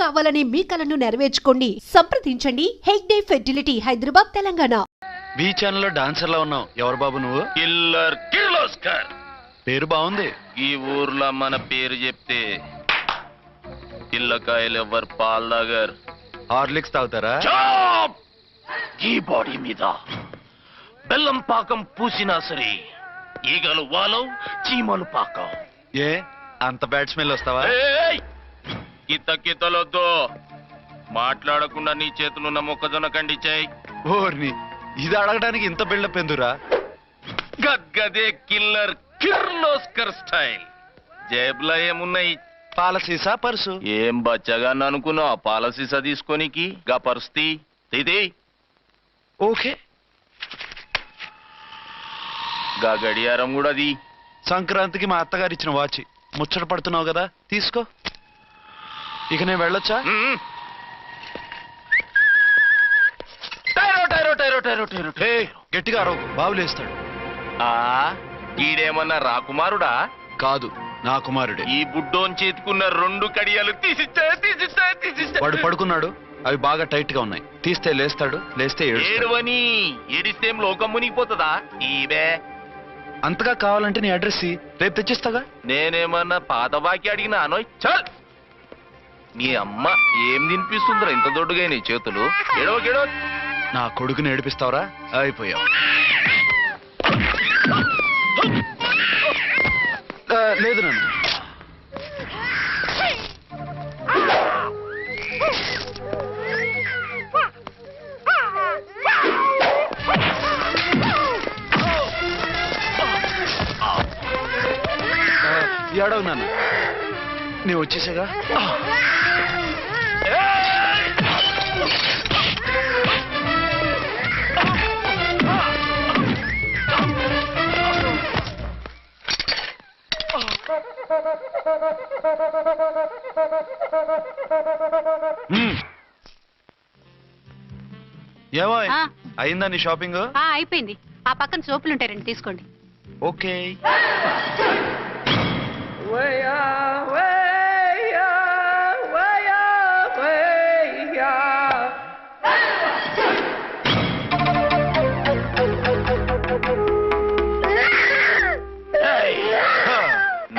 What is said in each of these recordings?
కావాలనే మీ కలను నెరవేర్చుకోండి. సంప్రదించండి హెగ్డే ఫెర్టిలిటీ, హైదరాబాద్, తెలంగాణ. బీ ఛానల్ లో డాన్సర్ లా ఉన్నావు. ఎవరు బాబు నువ్వు? కిల్లర్ కిర్లోస్కర్. పేరు బాగుంది. ఈ ఊర్లో మన పేరు చెప్తే పిల్లకాయలు ఎవరు పాల్దాగర్. హార్లిక్స్ తాగుతారా? ఈ బాడీ మీద బెల్లం పాకం పూసినా సరే ఈగలు వాలవు, చీమలు పాకం. ఏ అంత బ్యాడ్ స్మెల్ వస్తావా? కితలొద్దు. మాట్లాడకుండా నీ చేతులున్న మొక్కజొన్న కండిచాయి. ఓర్ని, ఇది అడగడానికి ఇంత బిల్డప్ ఎందురా? గద్గదే కిల్లర్ కిర్లోస్కర్ స్టైల్. జేబులో ఏమున్నాయి? పాలసీసా పర్సు? ఏం బచ్చగా అనుకున్నావు పాలసీసా తీసుకోనికి? గా పరిస్థితి ఇది ఓకే. గా గడియారం కూడా అది. సంక్రాంతికి మా అత్తగారు ఇచ్చిన వాచి. ముచ్చట పడుతున్నావు కదా, తీసుకో. ఇక నేను వెళ్ళొచ్చా? గట్టిగా అరవకు, బావులేస్తాడు. ఈడేమన్నా రాకుమారుడా? కాదు, నా కుమారుడే. ఈ బుడ్డోన్ చేతుకున్న 2 కడియాలు తీసిచ్చా. వాడు పడుకున్నాడు, అవి బాగా టైట్ గా ఉన్నాయి. తీస్తే లేస్తాడు, లేస్తే ఏడువని. ఏడిస్తే లోకం మునిగిపోతుందా? ఈబే అంతగా కావాలంటే నీ అడ్రస్ రేపు తెచ్చిస్తాగా. నేనేమన్నా పాత బాకి అడిగినా అనోయ్. చల్, నీ అమ్మ ఏం తినిపిస్తుందిరా ఇంత దొడ్డుగా నీ చేతులు? గెడవ నా కొడుకుని ఏడిపిస్తావరా? అయిపోయావు. లేదు నన్ను. ఏడవు నాన్న, నేను వచ్చేసాగా. ఏమో అయిందా నీ షాపింగ్? అయిపోయింది. ఆ పక్కన సోపులు ఉంటాయి, రండి తీసుకోండి. ఓకే.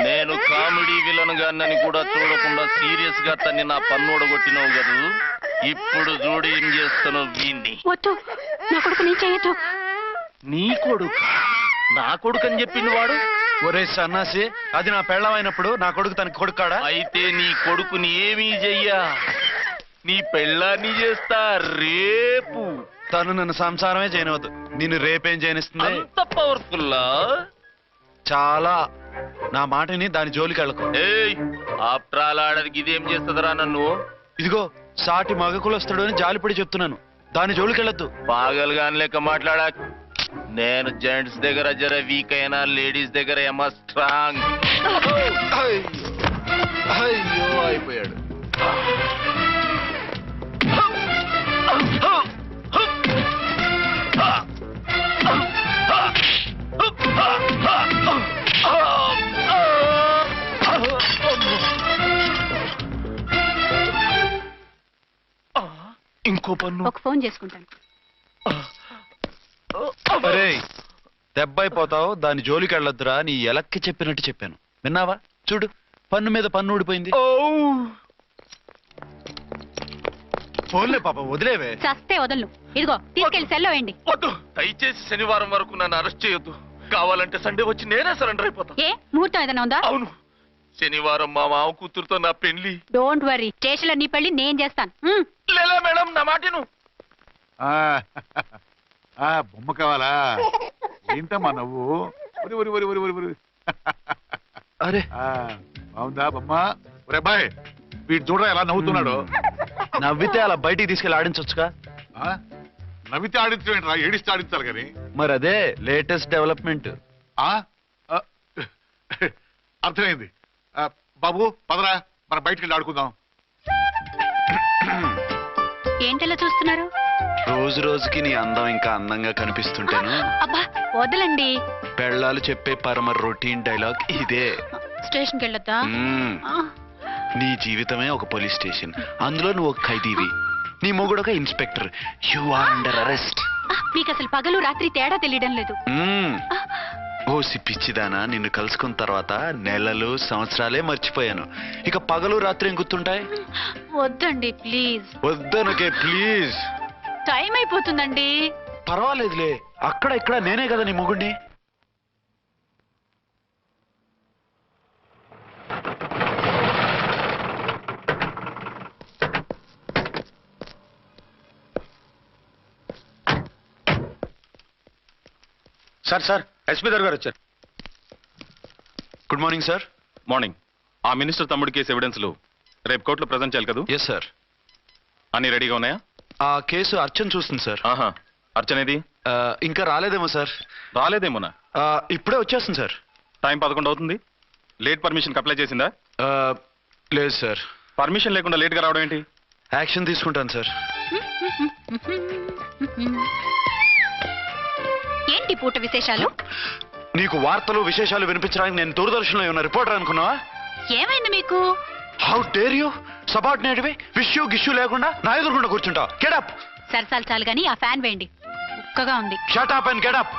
నేను కామెడీ విలన్ గాన్నని కూడా చూడకుండా సీరియస్ గా తన్ని నా పన్నుడ కొట్టినవు కదూ. ఇప్పుడు చూడు ఏం చేస్తాను వీణ్ణి. వద్దు, నా కొడుకు నీ చేయొద్దు. నీ కొడుకు? నా కొడుకు అని చెప్పింది వాడు. ఒరే సన్నాసి, అది నా పెళ్ళమైనప్పుడు నా కొడుకు తన కొడుకాడా? అయితే నీ కొడుకుని ఏమీ చెయ్యా, నీ పెళ్ళాన్ని చేస్తా రేపు. తను నన్ను సంసారమే చేయనవద్దు, నిన్ను రేపేం చేయనిస్తుంది? అంత పవర్ఫుల్లా? చాలా. నా మాటని దాని జోలికి వెళ్ళకు. ఆఫ్టర్ ఆల్ ఆడదికి ఇదేం చేస్తుందిరా నన్ను? ఇదిగో సాటి మగకులొస్తాడు అని జాలిపడి చెప్తున్నాను, దాని జోలికి వెళ్ళొద్దు. పాగలుగాని లెక్క మాట్లాడా. నేను జెంట్స్ దగ్గర జర వీక్ అయినా లేడీస్ దగ్గర ఏమో స్ట్రాంగ్. అయ్యో అయిపోయాడు. ఇంకో పన్ను. ఒక ఫోన్ చేసుకుంటాను. అరే దెబ్బైపోతావు, దాని జోలికి వెళ్ళొద్దురా. నీ ఎలక్కి చెప్పినట్టు చెప్పాను, విన్నావా? చూడు, పన్ను మీద పన్ను ఊడిపోయింది. ఫోన్లే పాప, వదిలేవే. చస్తే వదలను. ఇదిగో తీసుకెళ్లి సెల్లో వేయండి. వద్దు, దయచేసి శనివారం వరకు నన్ను అరెస్ట్ చేయొద్దు. కావాలంటే సండే వచ్చి నేనే సరెండర్ అయిపోతా. ఏ ముహూర్తం ఏదైనా ఉందా? అవును, శనివారం మా మామ కూతురుతో నా పెళ్లి. డోంట్ వరీ, స్టేషన్ లో నీ పెళ్లి నేను చేస్తాను. లేలా మేడం, నా మాటను. బొమ్మ కావాలా? ఏంటమ్మా నవ్వు? అరే బాగుందా బొమ్మ? ఒరే బాయ్, వీడు చూడరా ఎలా నవ్వుతున్నాడు. నవ్వితే అలా బయటికి తీసుకెళ్ళి ఆడించవచ్చుగా. నవ్వితే ఆడించడం, ఏడిస్తే ఆడించాలి కానీ. మరి అదే లేటెస్ట్ డెవలప్మెంట్. అర్థమైంది. బాబు పదరా, మనం బయటికి వెళ్ళి ఆడుకుందాం. ఏంటలా చూస్తున్నారు? రోజు రోజుకి నీ అందం ఇంకా అందంగా కనిపిస్తుంటాను. అబ్బా వదలండి. పెళ్ళాలు చెప్పే పరమ రొటీన్ డైలాగ్ ఇదే. స్టేషన్కి వెళ్ళొద్దా? నీ జీవితమే ఒక పోలీస్ స్టేషన్, అందులో నువ్వు ఒక ఖైదీవి, నీ మొగుడు ఒక inspector. You are under arrest. మీకు అసలు పగలు రాత్రి తేడా తెలియడం లేదు. ఓ పిచ్చిదానా, నిన్ను కలుసుకున్న తర్వాత నెలలు సంవత్సరాలే మర్చిపోయాను. ఇక పగలు రాత్రి ఏం గుర్తుంటాయి? వద్దండి ప్లీజ్. వద్దనకే ప్లీజ్. టైం అయిపోతుందండి. పర్వాలేదులే, అక్కడ ఇక్కడ నేనే కదా నీ మొగుడిని. సార్ ఎస్పీ గారు వచ్చారు. Good morning sir. మార్నింగ్. ఆ మినిస్టర్ తమ్ముడి కేసు ఎవిడెన్స్లు రేపు కోర్టులో ప్రజెంట్ చేయాలి కదా? Yes sir. అన్ని రెడీగా ఉన్నాయా? ఆ కేసు అర్చన్ చూస్తుంది సార్. ఆహా, అర్చనేది? ఇంకా రాలేదేమో సార్. రాలేదేమోనా? ఇప్పుడే వచ్చేస్తుంది సార్. టైం 11 అవుతుంది. లేట్ పర్మిషన్ అప్లై చేసిందా? లేదు సార్. పర్మిషన్ లేకుండా లేట్గా రావడం ఏంటి? యాక్షన్ తీసుకుంటాను సార్. ఏంటి పూట విశేషాలు? నీకు వార్తలు విశేషాలు వినిపించడానికి నేను దూరదర్శన్లో ఉన్న రిపోర్టర్ అనుకున్నావా? ఏమైంది మీకు? How dare you? సబార్డినేట్వి విష్యూ గిష్యూ లేకుండా నా ఎదురుకుండా కూర్చుంటావు. Get up. సరసాలు చాలు గాని ఆ ఫ్యాన్ వేయండి, ఉక్కగా ఉంది. Shut up and get up.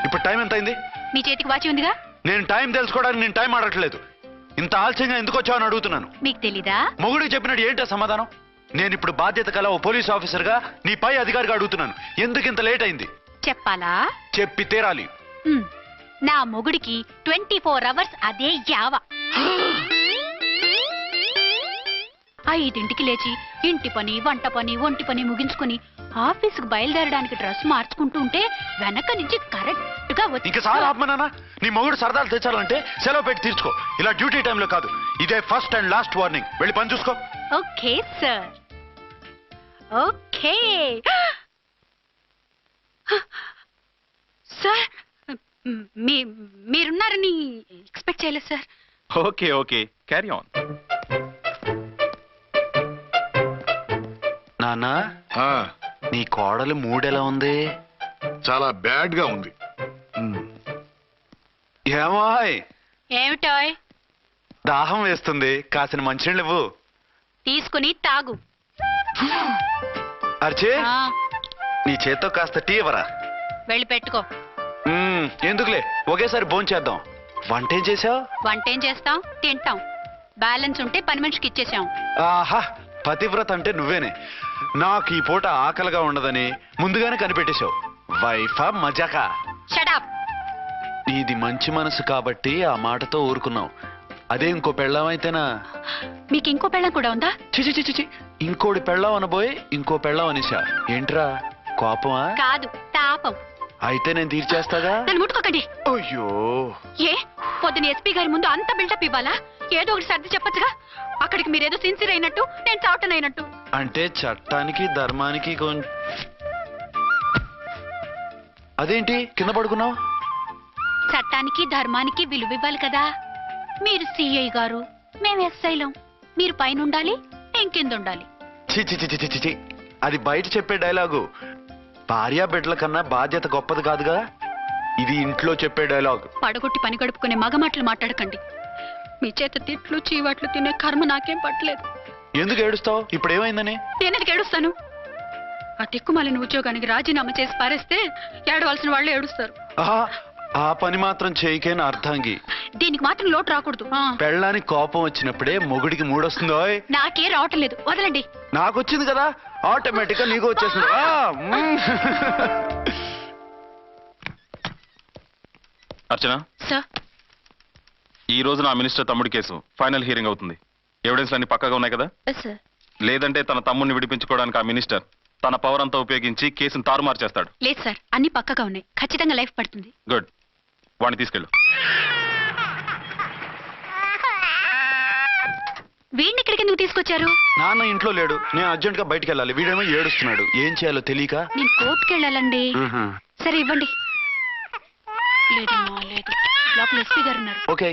ఇప్పుడు టైం ఎంత అయింది? మీ చేతికి వాచి ఉందిగా. నేను టైం తెలుసుకోవడానికి నేను టైం ఆడట్లేదు. ఇంత ఆలస్యంగా ఎందుకు వచ్చావని అడుగుతున్నాను. మీకు తెలీదా? మొగుడికి చెప్పినట్టు ఏంటో సమాధానం? నేను ఇప్పుడు బాధ్యత కల ఓ పోలీస్ ఆఫీసర్ గా నీ పై అధికారిగా అడుగుతున్నాను, ఎందుకు ఇంత లేట్ అయింది? చెప్పాలా? చెప్పి తీరాలి. నా మొగుడికి 24 అవర్స్ అదే యావ. 5ంటికి లేచి ఇంటి పని, వంట పని, ఒంటి పని ముగించుకుని ఆఫీసుకు బయలుదేరడానికి డ్రెస్ మార్చుకుంటూ ఉంటే వెనక నుంచి కరెక్ట్ గా ఇంకా చాలా ఆత్మనానా. నీ మొగుడు సరదాలు తెచ్చాలంటే సెలవు పెట్టి తీర్చుకో. ఇలా డ్యూటీ టైంలో కాదు. ఇదే ఫస్ట్ అండ్ లాస్ట్ వార్నింగ్. వెళ్ళి పని చూసుకో. Okay sir, okay sir. మీరున్నారని ఎక్స్పెక్ట్ చేయలేదు sir. Okay okay, carry on. నాన్న, నీ కోడలు మూడెలా ఉంది? చాలా బ్యాడ్ గా ఉంది. ఏమాయ్, ఏమిటాయ్? దాహం వేస్తుంది, కాసిన మంచినీళ్ళు ఇవ్వు. తీసుకుని తాగు. అర్చే, ఆ, నీ చేత్తో కాస్త టీ ఇవ్వరా? వెళ్ళి పెట్టుకో. ఎందుకులే, ఒకేసారి భోంచేద్దాం. వంటేం చేసావు? వంటేం చేస్తాం, తింటాం. బ్యాలెన్స్ ఉంటే పని మనిషికి ఇచ్చేసాం. ఆహా, పతివ్రత అంటే నువ్వేనే. నాకు ఈ పూట ఆకలిగా ఉండదని ముందుగానే కనిపెట్టేశావు. వైఫా మజాకా? షటప్. నీది మంచి మనసు కాబట్టి ఆ మాటతో ఊరుకున్నావు. అదే ఇంకో పెళ్ళాం అయితేనా? మీకు ఇంకో పెళ్ళం కూడా ఉందా? చిచి చిచి చి, ఇంకోటి పెళ్ళాం అనబోయి ఇంకో పెళ్ళాం అనేసా. ఏంట్రా కోపమా? కాదు, తాపం. అయితే నేను తీర్చేస్తాగా. నన్ను ముట్టుకోకండి. అయ్యో, ఏ పొద్దున ఎస్పీ గారి ముందు అంత బిల్డప్ ఇవ్వాలా? ఏదో ఒకటి సర్ది చెప్పొచ్చుగా. అక్కడికి మీరేదో సిన్సియర్ అయినట్టు, నేను చావటం అయినట్టు. అంటే చట్టానికి ధర్మానికి అదేంటి కింద పడుకున్నావు? చట్టానికి ధర్మానికి విలువ ఇవ్వాలి కదా. మీరు సిఐ గారు, మేము ఎస్ఐలం. మీరు పైన ఉండాలి, నేను కింద ఉండాలి. చిచి చిచి చిచి చి, అది బయట చెప్పే డైలాగు. భార్యా బిడ్డల కన్నా బాధ్యత గొప్పది కాదుగా. ఇది ఇంట్లో చెప్పే డైలాగ్. పడగొట్టి పని గడుపుకునే మగమాటలు మాట్లాడకండి. మీ చేత తిట్లు చీవాట్లు తినే కర్మ నాకేం పట్టలేదు. ఎందుకు ఏడుస్తావు? ఇప్పుడు ఏమైందని? నేనెందుకు ఏడుస్తాను? ఆ తిక్కుమాలిన ఉద్యోగానికి రాజీనామా చేసి పారేస్తే ఏడవలసిన వాళ్ళే ఏడుస్తారు. ఆహా, ఆ పని మాత్రం చేయకేన అర్థంగి. దీనికి మాత్రం లోటు రాకూడదు. పెళ్ళానికి కోపం వచ్చినప్పుడే మొగుడికి మూడొస్తుందో? నాకే రావటం లేదు, వదలండి. నాకు వచ్చింది కదా, ఆటోమేటిక్ గా నీకు వచ్చేసింది. అర్చన, సార్, ఈ రోజు నా మినిస్టర్ తమ్ముడి కేసు ఫైనల్ హియరింగ్ అవుతుంది. ఎవిడెన్స్ అన్ని పక్కగా ఉన్నాయి కదా? సార్. లేదంటే తన తమ్ముడిని విడిపించుకోవడానికి ఆ మినిస్టర్ తన పవర్ అంతా ఉపయోగించి కేసును తారుమారు చేస్తాడు. లేదు సార్, అన్ని పక్కగా ఉన్నాయి. ఖచ్చితంగా లైఫ్ పడుతుంది. గుడ్, వాడిని తీసుకెళ్ళు. వీడిని ఇక్కడికి ఎందుకు తీసుకొచ్చారు? నాన్న ఇంట్లో లేడు, నేను అర్జెంట్ గా బయటికి వెళ్ళాలి. వీడేమో ఏడుస్తున్నాడు, ఏం చేయాలో తెలియక. నేను కోర్టుకు వెళ్ళాలండి. సరే ఇవ్వండి. లేదమ్మా, లేదు. లోపల ఎస్పీ గారు ఉన్నారు. ఓకే.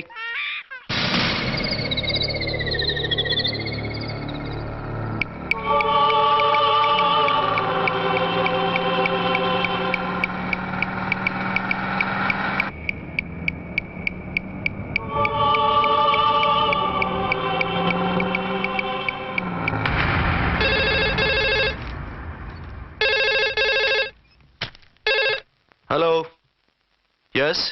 ఎస్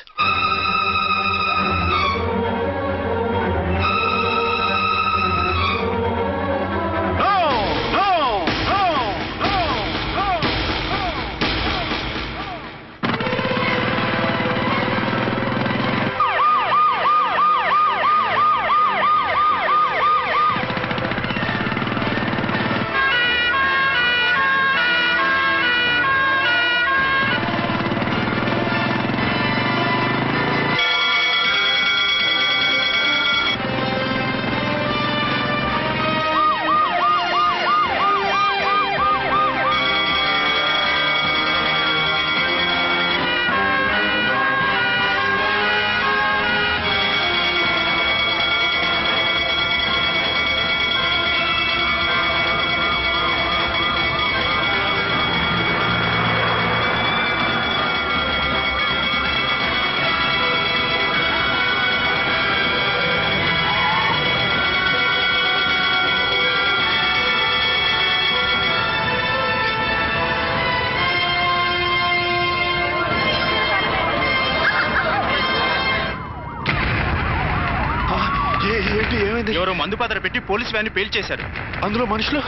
ఏంటి ఏమైంది? ఎవరో మందు పాత్ర పెట్టి పోలీస్ వ్యాన్ పేల్చేశారు. అందులో మనుషులు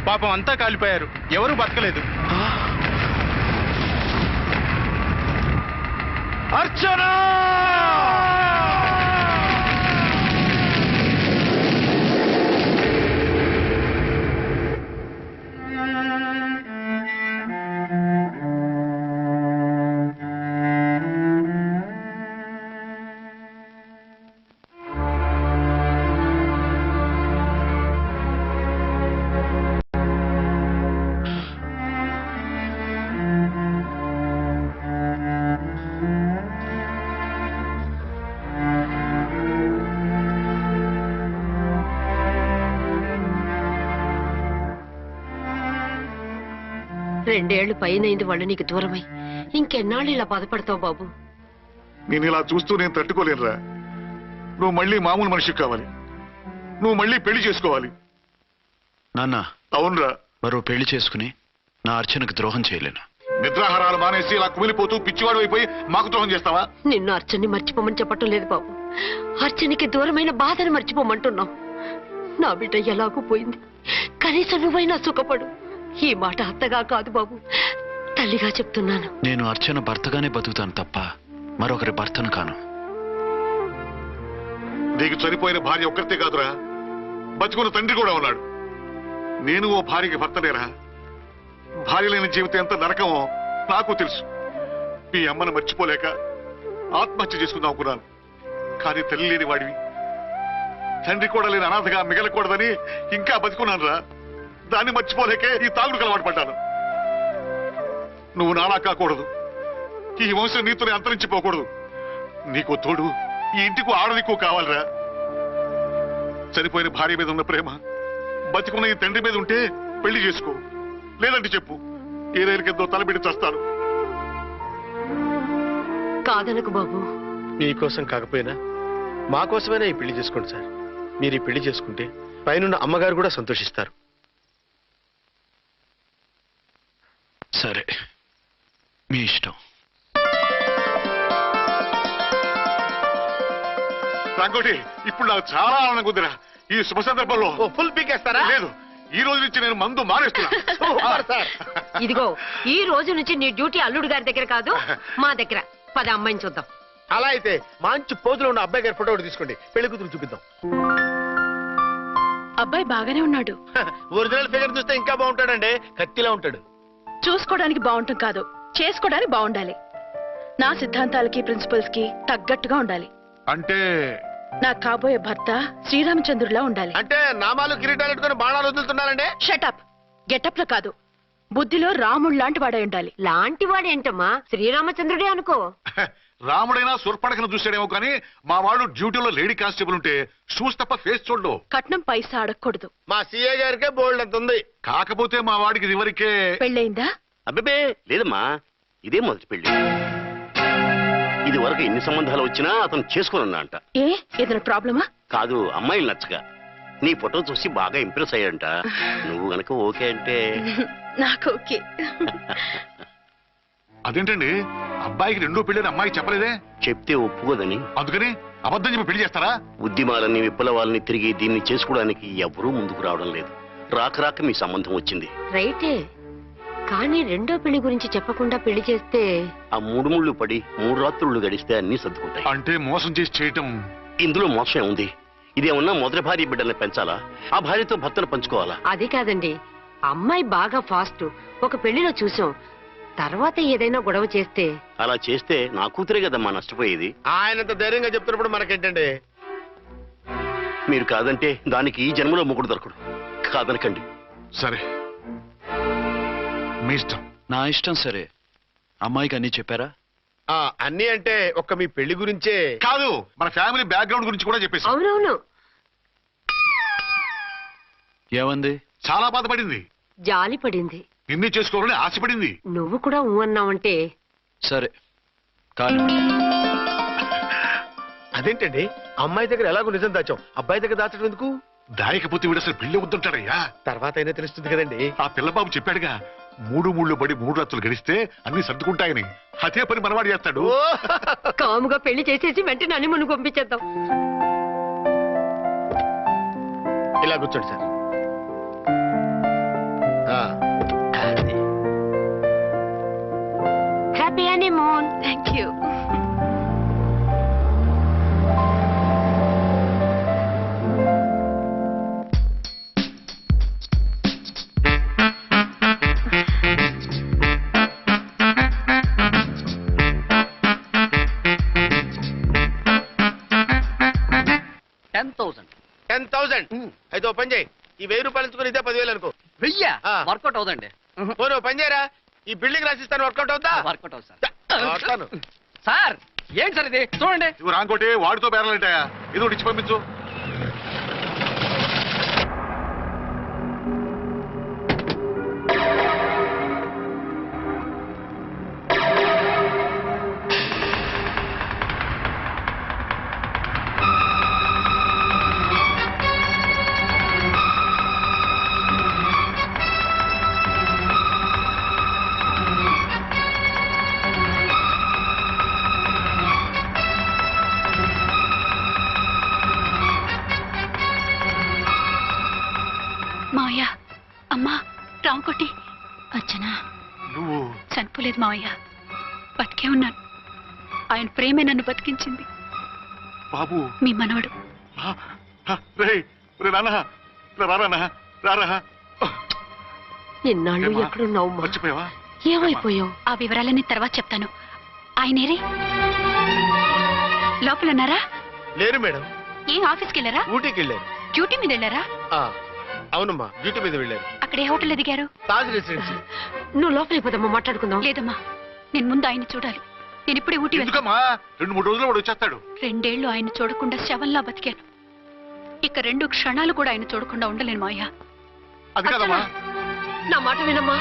పాపం అంతా కాలిపోయారు. ఎవరు బతకలేదు. అర్చనా! రెండేళ్లు పైనైంది వాళ్ళు నీకు దూరమై. ఇంకెన్నాళ్ళు ఇలా బాధపడతావు బాబు? నేను ఇలా చూస్తూ నేను తట్టుకోలేనురా. నువ్వు మళ్ళీ మామూలు మనిషికి కావాలి. నువ్వు మళ్ళీ పెళ్లి చేసుకోవాలి. నాన్న, అవునరా. మరో పెళ్లి చేసుకుని నా అర్చనకు ద్రోహం చేయలేను. నిద్రాహారాలు మానేసి ఇలా కుమిలిపోతూ పిచ్చివాడు అయిపోయి మాకు ద్రోహం చేస్తావా? నిన్ను అర్చన్ని మర్చిపోమని చెప్పటం లేదు బాబు. అర్చనికి దూరమైన బాధను మర్చిపోమంటున్నావు. నా బిడ్డ ఎలాగూ పోయింది, కనీసం నువ్వైనా సుఖపడు. ఈ మాట అత్తగా కాదు బాబు, తల్లిగా చెప్తున్నాను. నేను అర్చన భర్తగానే బతుకుతాను తప్ప మరొకరి భర్తను కాను. నీకు చనిపోయిన భార్య ఒక్కరితే కాదురా, బతుకున్న తండ్రి కూడా ఉన్నాడు. నేను ఓ భార్యకి భర్తనేరా. భార్య లేని జీవితం ఎంత నరకమో నాకు తెలుసు. మీ అమ్మను మర్చిపోలేక ఆత్మహత్య చేసుకుందాం అనుకున్నాను. కానీ తల్లి లేని వాడివి, తండ్రి కూడా లేని అనాథగా మిగలకూడదని ఇంకా బతుకున్నాను రా. దాన్ని మర్చిపోలేకే ఈ తాగుడుకు అలవాటు పడ్డాను. నువ్వు నాలా కాకూడదు. ఈ వంశం నీతోనే అంతరించిపోకూడదు. నీకో తోడు, ఈ ఇంటికి ఆడదికో కావాలిరా. చనిపోయిన భార్య మీద ఉన్న ప్రేమ బతికున్న ఈ తండ్రి మీద ఉంటే పెళ్లి చేసుకో. లేదంటే చెప్పు, ఏ రైలుకెంతో తలబెట్టి చస్తాను. కాదనకు బాబు. మీకోసం కాకపోయినా మా కోసమైనా ఈ పెళ్లి చేసుకోండి సార్. మీరు ఈ పెళ్లి చేసుకుంటే పైనున్న అమ్మగారు కూడా సంతోషిస్తారు. సరే, మీ ఇష్టం. రంగోటి, ఇప్పుడు నాకు చాలా ఆనందంగా ఉందిరా. ఈ శుభ సందర్భంలో ఫుల్ పీకేస్తారా? లేదు, ఈ రోజు నుంచి నేను మందు మానేస్తున్నా. ఇదిగో, ఈ రోజు నుంచి నీ డ్యూటీ అల్లుడు గారి దగ్గర కాదు, మా దగ్గర. పద అమ్మాయిని చూద్దాం. అలా అయితే మంచి పోజులో ఉన్న అబ్బాయి గారి ఫోటో ఒకటి తీసుకోండి, పెళ్లి కూతురు చూపిద్దాం. అబ్బాయి బాగానే ఉన్నాడు. ఒరిజినల్ ఫిగర్ చూస్తే ఇంకా బాగుంటాడండి. కత్తిలా ఉంటాడు. చూసుకోవడానికి బాగుంటాం కాదు, చేసుకోవడానికి బాగుండాలి. నా సిద్ధాంతాలకి ప్రిన్సిపల్స్ కి తగ్గట్టుగా ఉండాలి. అంటే నా కాబోయే భర్త శ్రీరామచంద్రులా ఉండాలి. అంటే నామాలు కిరీటాలు పెట్టుకుని బాణాలు వదులుతున్నారండి. షటప్. గెటప్ లో కాదు, బుద్ధిలో రాముడు లాంటి వాడై ఉండాలి. లాంటి వాడేంటమ్మా, శ్రీరామచంద్రుడే అనుకో. రాముడైనా సుర్పడకను చూసాడేమో కానీ మా వాడు డ్యూటీలో లేడీ కానిస్టేబుల్ ఉంటే షూస్ తప్ప ఫేస్ చూడడు. కట్నం పైసా అడగకూడదు. మా సీఏ గారికే బోల్డ్ అంత ఉంది. కాకపోతే మా వాడికి ఇదివరకే పెళ్ళయిందా? అబ్బే లేదమ్మా, ఇదే మొదటి పెళ్లి. ఇది వరకు ఎన్ని సంబంధాలు వచ్చినా అతను చేసుకోనున్నా అంట. ఏ ఏదైనా ప్రాబ్లమా? కాదు, అమ్మాయిలు నచ్చగా నీ ఫోటో చూసి బాగా ఇంప్రెస్ అయ్యాడంట. నువ్వు గనక ఓకే అంటే నాకు ఓకే. అదేంటండి, అబ్బాయికి రెండో పెళ్ళని అమ్మాయికి చెప్పలేదే? చెప్తే ఒప్పుకోదని. అందుకని అబద్ధం చెప్పి పెళ్లి చేస్తారా? ఉద్యమాలని విప్లవాలని తిరిగి దీన్ని చేసుకోవడానికి ఎవరూ ముందుకు రావడం లేదు. రాక రాక మీ సంబంధం వచ్చింది. రైటే, కానీ రెండో పెళ్లి గురించి చెప్పకుండా పెళ్లి చేస్తే ఆ 3 ముళ్ళు పడి 3 రాత్రులు గడిస్తే అన్ని సర్దుకుంటాయి. అంటే మోసం చేసి చేయటం. ఇందులో మోసం ఉంది. ఇదేమన్నా మొదటి భార్య బిడ్డల్ని పెంచాలా? ఆ భార్యతో భర్తను పంచుకోవాలా? అది కాదండి, అమ్మాయి బాగా ఫాస్ట్. ఒక పెళ్లిలో చూసాం, తర్వాత ఏదైనా గొడవ చేస్తే. అలా చేస్తే నా కూతురే కదమ్మా నష్టపోయేది. ఆయనంత ధైర్యంగా చెప్తున్నప్పుడు మనకేంటండి? మీరు కాదంటే దానికి ఈ జన్మలో మొగుడు దొరకడు. కాదనకండి. సరే, మీ ఇష్టం. నా ఇష్టం. సరే, అమ్మాయికి అన్ని చెప్పారా? అన్ని అంటే ఒక్క మీ పెళ్లి గురించే కాదు, మన ఫ్యామిలీ బ్యాక్గ్రౌండ్ గురించి కూడా చెప్పేసి. అవునవును, ఏమంది? చాలా బాధపడింది, జాలి పడింది, నిన్నే చేసుకోవాలని ఆశపడింది. నువ్వు కూడా ఊ అన్నావంటే. సరే కానీ అదేంటండి, అమ్మాయి దగ్గర ఎలాగో నిజం దాచాం, అబ్బాయి దగ్గర దాచడం ఎందుకు? దాయకపోతే వీడు అసలు పెళ్లి వద్దుంటాడయ్యా. తర్వాత అయినా తెలుస్తుంది కదండి. ఆ పిల్లబాబు చెప్పాడుగా, 3 ముళ్ళు పడి 3 రాత్రులు గడిస్తే అన్ని సర్దుకుంటాయని. అదే పని మనవాడు చేస్తాడు. కాముగా పెళ్లి చేసేసి వెంటనే అని మనం పంపించేద్దాం. ఇలా కూర్చోండి సార్. అది. Happy honeymoon. Thank you. అయితే ఓ పని చేయి, ఈ 1000 రూపాయలు ఎంచుకుని ఇదే 10,000 అనుకో. 1000 ఆ. వర్కౌట్ అవుదండి. పోనీ ఓ పని చేయరా, ఈ బిల్డింగ్ రాసిస్తాను, వర్కౌట్ అవుతా? వర్కౌట్ అవుతుంది సార్. వస్తాను. సార్ ఏంటి సార్ ఇది చూడండి. ఇవి రాంకోటి వాడితో బేరాలంటాయా? ఇది ఒకటి ఇచ్చి పంపించు. మావయ్య, అమ్మా, రాంకోటి, అచ్చనా నువ్వు చనిపోలేదు మావయ్య, బతికే ఉన్నాను. ఆయన ప్రేమే నన్ను బతికించింది. బాబు, మీ మనవడు. రే నాన్న, రారా రారా. ఇన్నాళ్ళు ఎక్కడున్నావు? మర్చిపోయావా? ఏమైపోయావు? ఆ వివరాలన్నీ తర్వాత చెప్తాను. ఆయనేరే లోపల ఉన్నారా? లేరు మేడం. ఏం ఆఫీస్కి వెళ్ళారా? ఊటీకి వెళ్ళారు. డ్యూటీ మీద వెళ్ళారా? అవునమ్మా, డ్యూటీ మీద వెళ్ళారు. అక్కడ ఏ హోటల్ ఎదిగారు? తాజ్ రెసిడెన్సీ. నువ్వు లోపలికి పోదమ్మా, మాట్లాడుకుందాం. లేదమ్మా, నేను ముందు ఆయన చూడాలి. నేను ఇప్పుడే ఊటీ వెళ్తాను. ఎందుకమ్మా? 2-3 రోజుల్లో వాడు వచ్చేస్తాడు. 2 ఏళ్లు ఆయన చూడకుండా శవంలా బతికాను. ఇక 2 క్షణాలు కూడా ఆయన చూడకుండా ఉండలేను మావయ్య. అది కాదమ్మా. నా మాట వినమ్మా.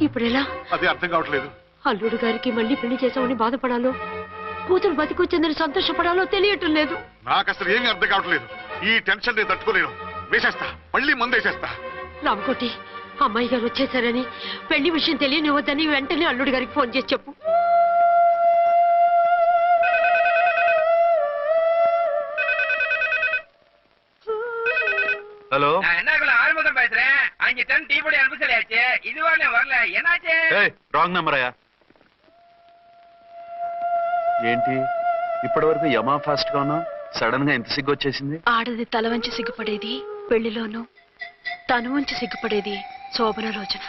ఇప్పుడు ఎలా? అదే అర్థం కావట్లేదు. అల్లుడు గారికి మళ్ళీ పెళ్లి చేసామని బాధపడాలో, కూతురు బతికొచ్చిందని సంతోషపడాలో తెలియటం లేదు. నాకు అసలు ఏమీ అర్థం కావట్లేదు. ఈ టెన్షన్ నేను తట్టుకోలేను. వేసేస్తా, మళ్ళీ మందేసేస్తా. రామకోటి, అమ్మాయి గారు వచ్చేసారని, పెళ్లి విషయం తెలియనివ్వద్దని వెంటనే అల్లుడు గారికి ఫోన్ చేసి చెప్పు. ஹலோ, என்ன ஆறுமுகம் பேசுறேன். 5 டன் டீ பொடி அனுப்ப சொல்லியாச்சு. இதுவரை வரல, என்னாச்சு? రాంగ్ నెంబర్ అయ్యా. ఏంటి ఇప్పటి వరకు యమా ఫాస్ట్ గా ఉన్నా, సడన్ గా ఎంత సిగ్గు వచ్చేసింది? ఆడది తల వంచి సిగ్గుపడేది పెళ్లిలోనూ, తను వంచి సిగ్గుపడేది శోభన రోజున.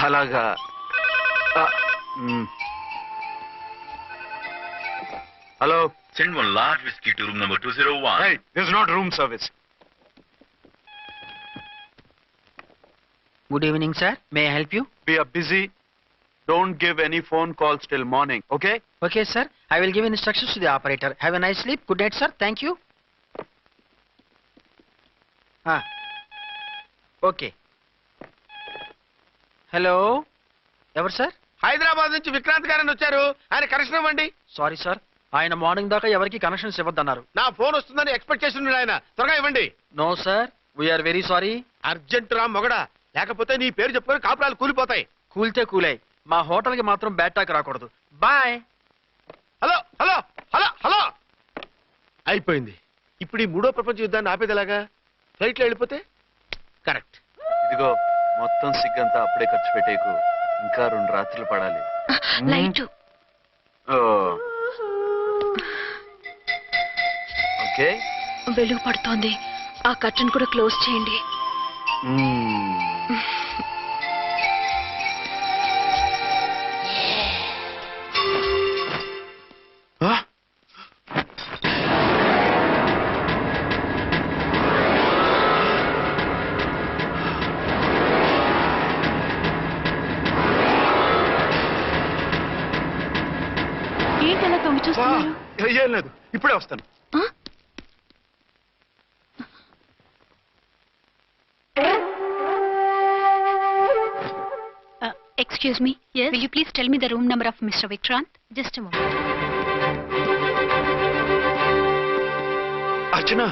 అలాగా. Hello, Send one large whiskey to room number 201. hey, this is not room service. Good evening, sir. May I help you? We are busy. Don't give any phone calls till morning, okay? Okay, sir. I will give instructions to the operator. Have a nice sleep. Good night, sir. Thank you. Okay. Hello. ఎవరు sir? Hyderabad నుంచి విక్రాంత్ గారని వచ్చారు. ఆయన connection ఇవ్వండి. Sorry sir, ఆయన morning దాకా ఎవరికి connections ఇవ్వద్దన్నారు. నా ఫోన్ వస్తుందని ఎక్స్పెక్ట్ చేస్తున్నాడు ఆయన. త్వరగా ఇవ్వండి. No sir, we are very sorry. Urgent రా మొగడా, లేకపోతే నీ పేరు చెప్పుకొని కాపురాలు కూలిపోతాయి. కూల్తే కూలాయి, మా హోటల్కి మాత్రం బ్యాడ్ టాక్ రాకూడదు. Bye. Hello hello hello hello. అయిపోయింది. ఇప్పుడు ఈ మూడో ప్రపంచ యుద్ధాన్ని ఆపేదిలాగా? ఫ్లైట్లో వెళ్ళిపోతే కరెక్ట్. ఇదిగో మొత్తం సిగ్గంతా అప్పుడే ఖర్చు పెట్టేకు, ఇంకా 2 రాత్రులు పడాలి. లైట్ ఓకే, వెలుగు పడుతోంది. ఆ కర్టన్ కూడా క్లోజ్ చేయండి. ఏంటలా తొంగి చూస్తున్నారు? ఏం లేదు, ఇప్పుడే వస్తాను. Excuse me. Yes. Will you please tell me the room number of Mr. Vikrant? Just a moment. Archana,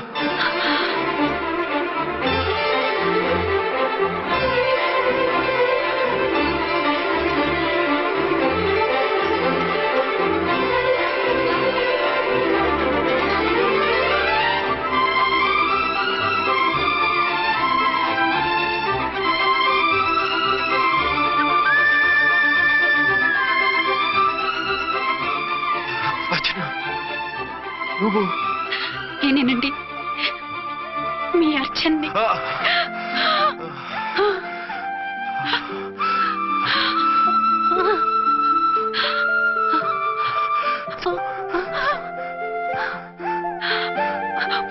నువ్వు నేనేనండి, మీ అర్చన్ని.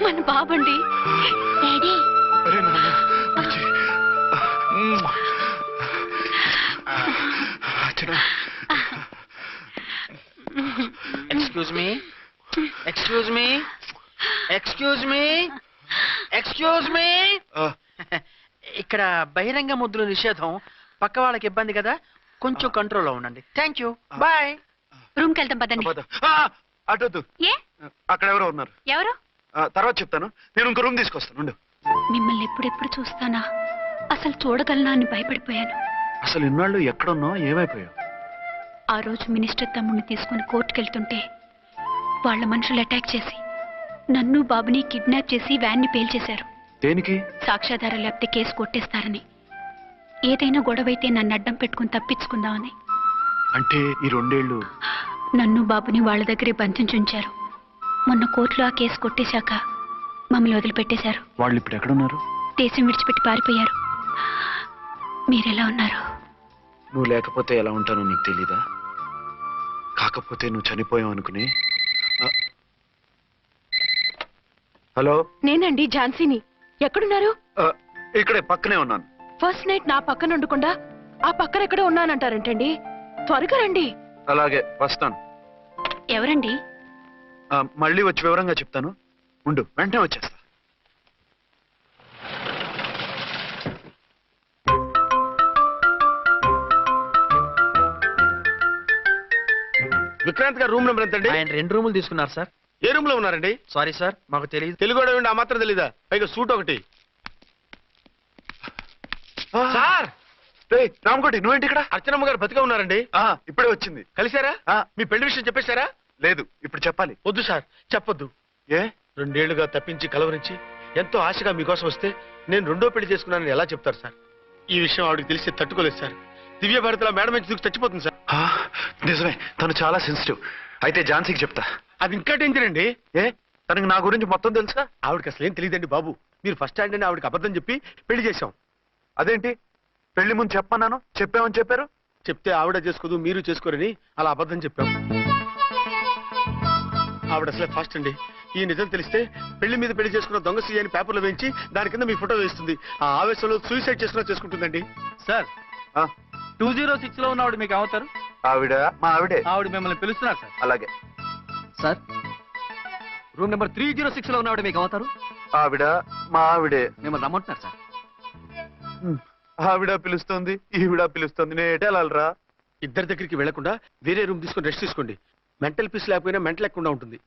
మన బాబండి. డాడీ. అరే నాన్న, బుజ్జి. Archana, excuse me, excuse me, excuse me, excuse me. ఇక్కడ బహిరంగ ముద్దుల నిషేధం, పక్క వాళ్ళకి ఇబ్బంది కదా, కొంచెం కంట్రోల్లో ఉండండి. Thank you, bye. రూమ్కి వెళ్తాం పదండి. అటొద్దు, ఏ? అక్కడ ఎవరో ఉన్నారు. ఎవరు? తర్వాత చెప్తాను. నేను ఇంకో రూమ్ తీసుకొస్తాను, ఉండు. మిమ్మల్ని ఎప్పుడెప్పుడు చూస్తానా, అసలు చూడగలనా అని భయపడిపోయాను. అసలు ఇన్నాళ్ళు ఎక్కడున్నావు, ఏమైపోయావు? ఆ రోజు మినిస్టర్ తమ్ముడిని తీసుకుని కోర్టుకెళ్తుంటే వాళ్ళ మనుషులు అటాక్ చేసి నన్ను బాబుని కిడ్నాప్ చేసి వ్యాన్ని పేల్చేశారు. దేనికి? సాక్ష్యాధారాలు లేకపోతే కేసు కొట్టేస్తారని. ఏదైనా గొడవైతే నన్ను అడ్డం పెట్టుకుని తప్పించుకుందామని. అంటే ఈ 2 ఏళ్ళు నన్ను బాబుని వాళ్ళ దగ్గరే బంధించుంచారు. మొన్న కోర్టులో ఆ కేసు కొట్టేశాక మమ్మల్ని వదిలిపెట్టేశారు. వాళ్ళు ఇప్పుడు ఎక్కడున్నారు? దేశం విడిచిపెట్టి పారిపోయారు. మీరెలా ఉన్నారు? నువ్వు లేకపోతే ఎలా ఉంటానో నీకు తెలీదా? కాకపోతే నువ్వు చనిపోయావు అనుకుని. హలో, నేనండి ఝాన్సీని. ఎక్కడున్నారు? ఇక్కడే పక్కనే ఉన్నాను. ఫస్ట్ నైట్ నా పక్కన ఉండకుండా ఆ పక్కన ఎక్కడో ఉన్నానంటారేంటండి? త్వరగా రండి. అలాగే వస్తాను. ఎవరండి? మళ్ళీ వచ్చి వివరంగా చెప్తాను, ఉండు, వెంటనే వచ్చేస్తా. విక్రాంత్ గారు రూమ్ నెంబర్ ఎంతండి? ఆయన 2 రూములు తీసుకున్నారు సార్. ఏ రూమ్ లో ఉన్నారండి? సారీ సార్, మాకు తెలియదు. తెలుగు ఆ మాత్రం తెలీదా? పైగా సూట్ ఒకటి. సార్, రామకోటి, నువ్వేంటి ఇక్కడ? అర్చనమ్మ గారు బతిగా ఉన్నారండి. ఇప్పుడే వచ్చింది. కలిసారా? మీ పెళ్లి విషయం చెప్పేశారా? లేదు, ఇప్పుడు చెప్పాలి. వద్దు సార్, చెప్పొద్దు. ఏ? 2 ఏళ్లుగా తప్పించి కలవరించి ఎంతో ఆశగా మీకోసం వస్తే నేను 2వ పెళ్లి చేసుకున్నానని ఎలా చెప్తారు సార్? ఈ విషయం ఆవిడకి తెలిసి తట్టుకోలేదు సార్. దివ్య భారతిలో మేడం నుంచి దూకి చచ్చిపోతుంది సార్. నిజమే, తను చాలా సెన్సిటివ్. అయితే ఝాన్సీకి చెప్తా. అది ఇంకా డేంజర్ అండి. ఏ, తనకి నా గురించి మొత్తం తెలుసా? ఆవిడకి అసలు ఏం తెలియదండి బాబు. మీరు ఫస్ట్ హ్యాండ్ అని ఆవిడకి అబద్ధం చెప్పి పెళ్లి చేశాం. అదేంటి, పెళ్లి ముందు చెప్పన్నాను, చెప్పామని చెప్పారు. చెప్తే ఆవిడ చేసుకోదు, మీరు చేసుకోరని అలా అబద్ధం చెప్పాం. ఆవిడ అసలే ఫాస్ట్ అండి. ఈ నిజం తెలిస్తే పెళ్లి మీద పెళ్లి చేసుకున్న దొంగ సీ అని పేపర్లో వేయించి దాని కింద మీ ఫోటో వేస్తుంది. ఆ ఆవేశంలో సూసైడ్ చేసుకుంటుందండి. సార్, 206 లో ఉన్నవాడు మీకు అవుతారు? ఆవిడ మా ఆవిడే. ఆవిడ మిమ్మల్ని పిలుస్తున్నారు సార్. అలాగే సార్, రూమ్ నెంబర్ 306 లో ఉన్నవాడు మీకు అవుతారు? ఆవిడ మా ఆవిడే. మిమ్మల్ని రమ్మంటున్నారు సార్. ఆవిడ పిలుస్తుంది, ఈవిడ పిలుస్తుంది, నేను ఎటు వెళ్ళాలిరా? ఇద్దరి దగ్గరికి వెళ్లకుండా వేరే రూమ్ తీసుకొని రెస్ట్ తీసుకోండి. మెంటల్ పీస్ లేకపోయినా మెంటల్ లేకుండా ఉంటుంది.